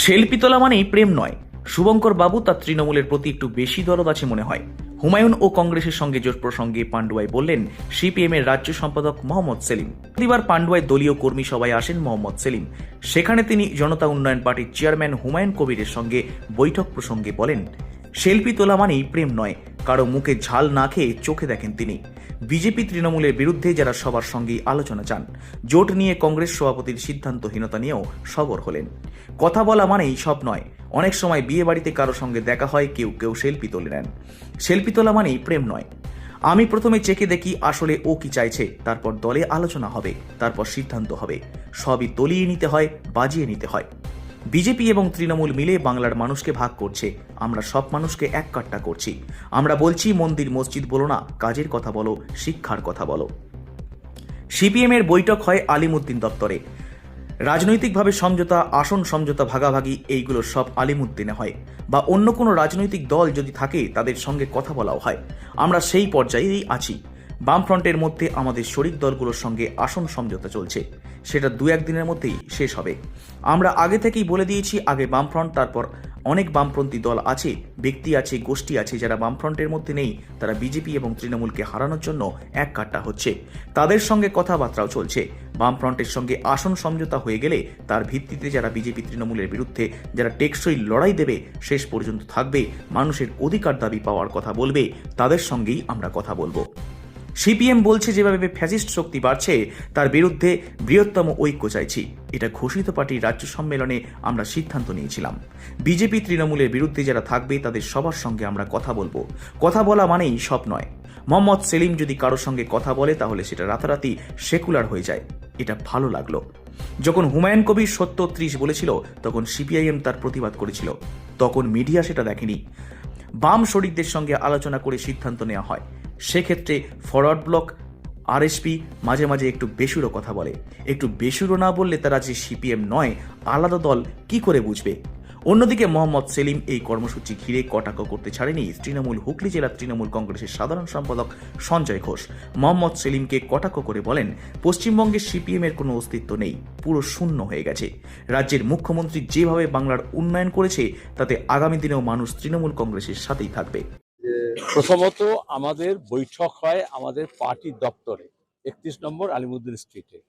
Selfie তোলা মানেই প্রেম নয়। শুভঙ্কর বাবু তার তৃণমূলের প্রতি একটু বেশি দরদ আছে মনে হয়। হুমায়ুন ও কংগ্রেসের সঙ্গে জোট প্রসঙ্গে পান্ডুয়ায় বললেন সিপিএম এর রাজ্য সম্পাদক মোহাম্মদ সেলিম। প্রতিবার পান্ডুয়ায় দলীয় কর্মী সভায় আসেন মোহাম্মদ সেলিম। সেখানে তিনি জনতা উন্নয়ন পার্টির চেয়ারম্যান হুমায়ুন কবিরের সঙ্গে বৈঠক প্রসঙ্গে বলেন, সেলফি তোলা মানেই প্রেম নয়। কারো মুখে ঝাল না খেয়ে চোখে দেখেন তিনি। বিজেপি তৃণমূলের বিরুদ্ধে যারা সবার সঙ্গেই আলোচনা চান, জোট নিয়ে কংগ্রেস সভাপতির সিদ্ধান্তহীনতা নিয়েও সবর হলেন। কথা বলা মানেই সব নয়। অনেক সময় বিয়ে বাড়িতে কারো সঙ্গে দেখা হয়, কেউ কেউ সেলফি তুলে নেন। সেলফি তোলা মানেই প্রেম নয়। আমি প্রথমে চেকে দেখি আসলে ও কি চাইছে, তারপর দলে আলোচনা হবে, তারপর সিদ্ধান্ত হবে। সবই তলিয়ে নিতে হয়, বাজিয়ে নিতে হয়। বিজেপি এবং তৃণমূল মিলে বাংলার মানুষকে ভাগ করছে। আমরা সব মানুষকে এক কাট্টা করছি। আমরা বলছি মন্দির মসজিদ বলো না, কাজের কথা বলো, শিক্ষার কথা বলো। সিপিএম এর বৈঠক হয় আলিমুদ্দিন দপ্তরে। রাজনৈতিকভাবে সমঝোতা, আসন সমঝোতা, ভাগাভাগি, এইগুলো সব আলিমুদ্দিনে হয়। বা অন্য কোনো রাজনৈতিক দল যদি থাকে তাদের সঙ্গে কথা বলাও হয়। আমরা সেই পর্যায়েই আছি। বামফ্রন্টের মধ্যে আমাদের শরিক দলগুলোর সঙ্গে আসন সমঝোতা চলছে। সেটা দু একদিনের মধ্যেই শেষ হবে। আমরা আগে থেকেই বলে দিয়েছি, আগে বামফ্রন্ট, তারপর অনেক বামপন্থী দল আছে, ব্যক্তি আছে, গোষ্ঠী আছে যারা বামফ্রন্টের মধ্যে নেই। তারা বিজেপি এবং তৃণমূলকে হারানোর জন্য এক কাট্টা হচ্ছে। তাদের সঙ্গে কথাবার্তাও চলছে। বামফ্রন্টের সঙ্গে আসন সমঝোতা হয়ে গেলে তার ভিত্তিতে যারা বিজেপি তৃণমূলের বিরুদ্ধে যারা টেকসই লড়াই দেবে, শেষ পর্যন্ত থাকবে, মানুষের অধিকার দাবি পাওয়ার কথা বলবে, তাদের সঙ্গেই আমরা কথা বলবো। সিপিএম বলছে যেভাবে ফ্যাসিস্ট শক্তি বাড়ছে তার বিরুদ্ধে বৃহত্তম ঐক্য চাইছি। এটা ঘোষিত পার্টির রাজ্য সম্মেলনে আমরা সিদ্ধান্ত নিয়েছিলাম। বিজেপি তৃণমূলের বিরুদ্ধে যারা থাকবে তাদের সবার সঙ্গে আমরা কথা বলবো। কথা বলা মানেই সব নয়। মোহাম্মদ সেলিম যদি কারোর সঙ্গে কথা বলে তাহলে সেটা রাতারাতি সেকুলার হয়ে যায়। এটা ভালো লাগলো। যখন হুমায়ুন কবির 70-30 বলেছিল তখন সিপিআইএম তার প্রতিবাদ করেছিল। তখন মিডিয়া সেটা দেখেনি। বাম শরিকদের সঙ্গে আলোচনা করে সিদ্ধান্ত নেওয়া হয়। সেক্ষেত্রে ফরওয়ার্ড ব্লক, আরএসপি মাঝে মাঝে একটু বেসুরো কথা বলে। একটু বেসুরো না বললে তারা যে সিপিএম নয়, আলাদা দল, কি করে বুঝবে? অন্যদিকে মোহাম্মদ সেলিম এই কর্মসূচি ঘিরে কটাক্ষ করতে ছাড়েনি তৃণমূল হুগলি জেলার তৃণমূল কংগ্রেসের সাধারণ সম্পাদক সঞ্জয় ঘোষ। মোহাম্মদ সেলিমকে কটাক্ষ করে বলেন, পশ্চিমবঙ্গে সিপিএম এর কোনো অস্তিত্ব নেই, পুরো শূন্য হয়ে গেছে। রাজ্যের মুখ্যমন্ত্রী যেভাবে বাংলার উন্নয়ন করেছে তাতে আগামী দিনেও মানুষ তৃণমূল কংগ্রেসের সাথেই থাকবে। প্রথমত আমাদের বৈঠক হয় আমাদের পার্টি দপ্তরে 31 নম্বর আলিমুদ্দিন স্ট্রিটে।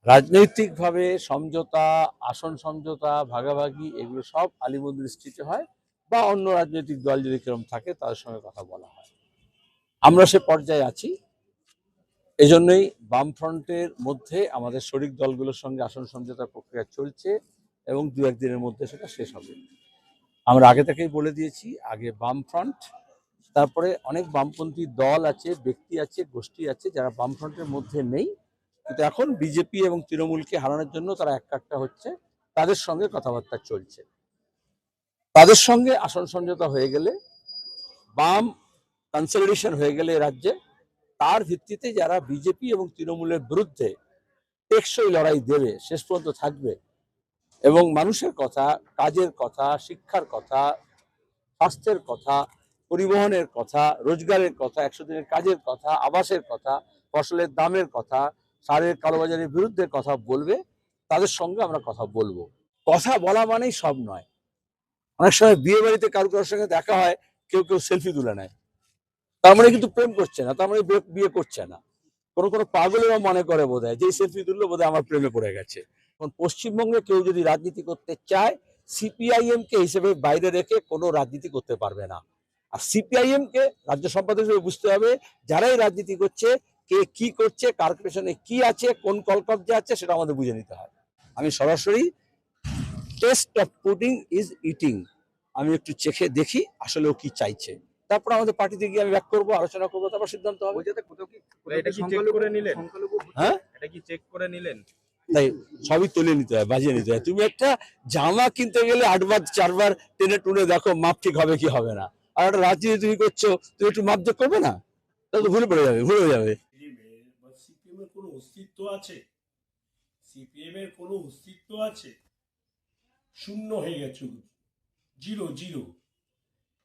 রাজনৈতিকভাবে সমঝোতা, আসন সমঝোতা, ভাগাভাগি, এগুলো সব আলিমুদ্দিন স্ট্রিটে হয়, বা অন্য রাজনৈতিক দল যদি কেরম থাকে তাদের সঙ্গে কথা বলা হয়। আমরা সে পর্যায়ে আছি। এজন্যই বামফ্রন্টের মধ্যে আমাদের শরিক দলগুলোর সঙ্গে আসন সমঝোতার প্রক্রিয়া চলছে এবং দু একদিনের মধ্যে সেটা শেষ হবে। আমরা আগে থেকেই বলে দিয়েছি, আগে বামফ্রন্ট, তারপরে অনেক বামপন্থী দল আছে, ব্যক্তি আছে, গোষ্ঠী আছে যারা বামফ্রন্টের মধ্যে নেই, কিন্তু এখন বিজেপি এবং তৃণমূলকে হারানোর জন্য তারা এক কাট্টা হচ্ছে। তাদের সঙ্গে কথাবার্তা চলছে। তাদের সঙ্গে আসন সমঝোতা হয়ে গেলে, বাম কনসলিডেশন হয়ে গেলে রাজ্যে, তার ভিত্তিতে যারা বিজেপি এবং তৃণমূলের বিরুদ্ধে টেকসই লড়াই দেবে, শেষ পর্যন্ত থাকবে এবং মানুষের কথা, কাজের কথা, শিক্ষার কথা, স্বাস্থ্যের কথা, পরিবহনের কথা, রোজগারের কথা, 100 দিনের কাজের কথা, আবাসের কথা, ফসলের দামের কথা, সারের কালোবাজারের বিরুদ্ধে কথা বলবে, তাদের সঙ্গে আমরা কথা বলবো। কথা বলা মানেই সব নয়। অনেক সময় বিয়ে বাড়িতে কারোর সঙ্গে দেখা হয়, কেউ কেউ সেলফি তুলে নেয়, তার মানে কিন্তু প্রেম করছে না, তার মানে বিয়ে করছে না। কোনো কোনো পাগলেরও মনে করে বোধহয় যে সেলফি তুললো বোধহয় আমার প্রেমে পড়ে গেছে। এখন পশ্চিমবঙ্গে কেউ যদি রাজনীতি করতে চায়, সিপিআইএম কে হিসেবে বাইরে রেখে কোনো রাজনীতি করতে পারবে না। আর সিপিআইএম কে রাজ্য সম্পাদক হিসেবে বুঝতে হবে, যারাই রাজনীতি করছে, কে কি করছে, কার পেছনে কি আছে, কোন কলকব্জা আছে, সেটা আমাদের বুঝে নিতে হয়। আমি সরাসরি test of pudding is eating, আমি একটু চেখে দেখি আসলে ও কি চাইছে, তারপর আমাদের পার্টিতে গিয়ে আমি ব্যাক করবো, আলোচনা করবো, তারপর সিদ্ধান্ত হবে। হ্যাঁ, এটা কি চেক করে নিলেন? তাই সবই তুলে নিতে হয়, বাজিয়ে নিতে হয়। তুমি একটা জামা কিনতে গেলে 8 বার 4 বার টেনে টুনে দেখো মাপ ঠিক হবে কি হবে না। আর একটা রাজনীতি তুমি করছো, তুমি একটু মাপ যোগ করবে না, তাহলে তো ভুলে পড়ে যাবে, ভুলে যাবে। সিপিএম এর কোনো অস্তিত্ব আছে? সিপিএম এর কোনো অস্তিত্ব আছে? শূন্য হয়ে গেছে, জিরো জিরো।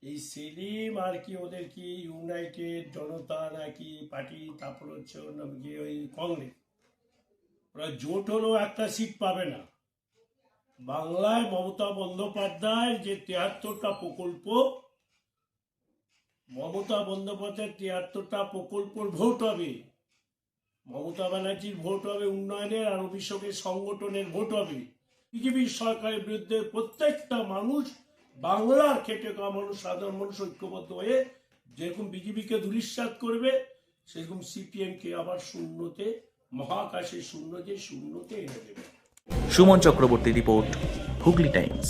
এই সেলিম আর কি ওদের কি ইউনাইটেড জনতা নাকি পার্টি, তারপর হচ্ছে ওর নাম কি ওই কংগ্রেস, ওরা জোট হলেও একটা সিট পাবে না। বাংলায় মমতা বন্দ্যোপাধ্যায় যে ৭৩টা প্রকল্প, মমতা বন্দ্যোপাধ্যায়ের ৭৩টা প্রকল্পর ভোট হবে, মমতা ব্যানার্জির ভোট হবে উন্নয়নের, আর অভিষেকের সংগঠনের ভোট হবে। বিজেপি সরকারের বিরুদ্ধে প্রত্যেকটা মানুষ, বাংলার খেটে খাওয়া মানুষ, সাধারণ মানুষ ঐক্যবদ্ধ হয়ে যেরকম বিজেপিকে ধূলিসাৎ করবে, সেরকম সিপিএমকে আবার শূন্যতে, মহাকাশের শূন্য যে শূন্যতে এনে দেবে। Suman Chakraborty report, Hooghly Times.